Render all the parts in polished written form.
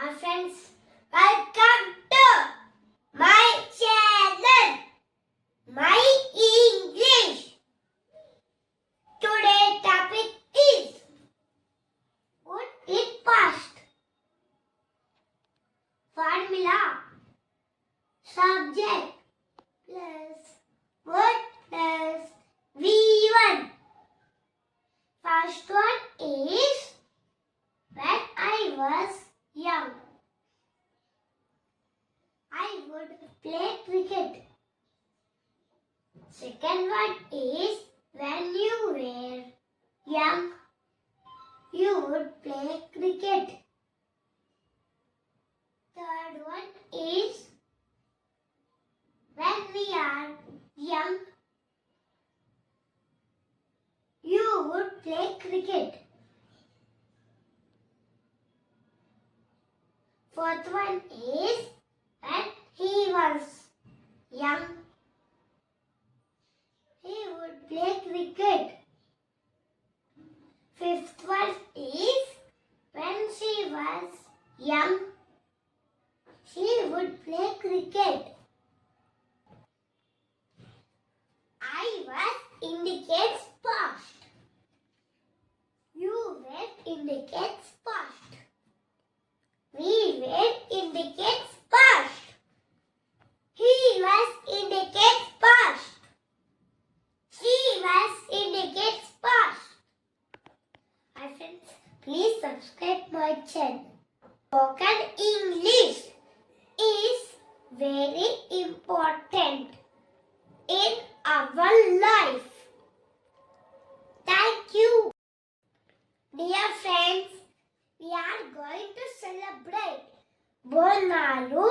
Our friends, welcome to my channel, My English. Today's topic is Put it past. Formula. Subject plus word plus V1. First one is when I was young, I would play cricket. Second one is when you were young, you would play cricket. Third one is when we are young, you would play cricket. Fourth one is when he was young, he would play cricket. Fifth one is when she was young, she would play cricket. I was indicates past. You were indicates past. We were indicates past. He was indicates past. She was indicates past. Hi friends, please subscribe my channel. Spoken English is very important in our life. Thank you. Dear friends, we are going to celebrate Bonalu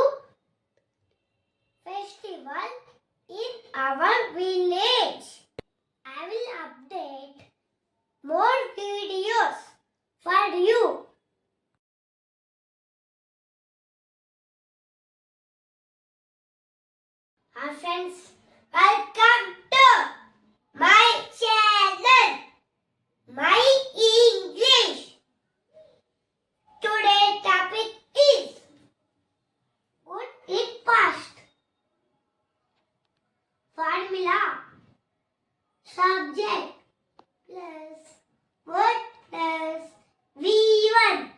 festival in our village. I will update more videos for you. Our friends, welcome to my channel, My English. Today's topic is Put it past. Formula. Subject plus word plus V1.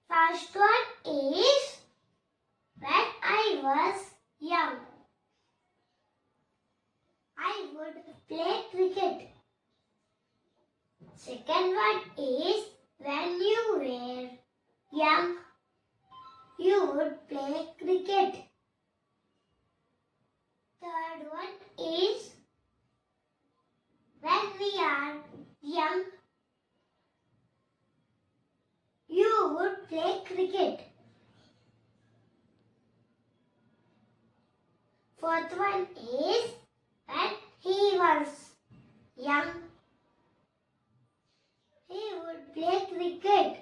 First one is when I was young, I would play cricket. Second one is when you were young, you would play cricket. Third one is when we are young, you would play cricket. Fourth one is when he was young, he would play cricket.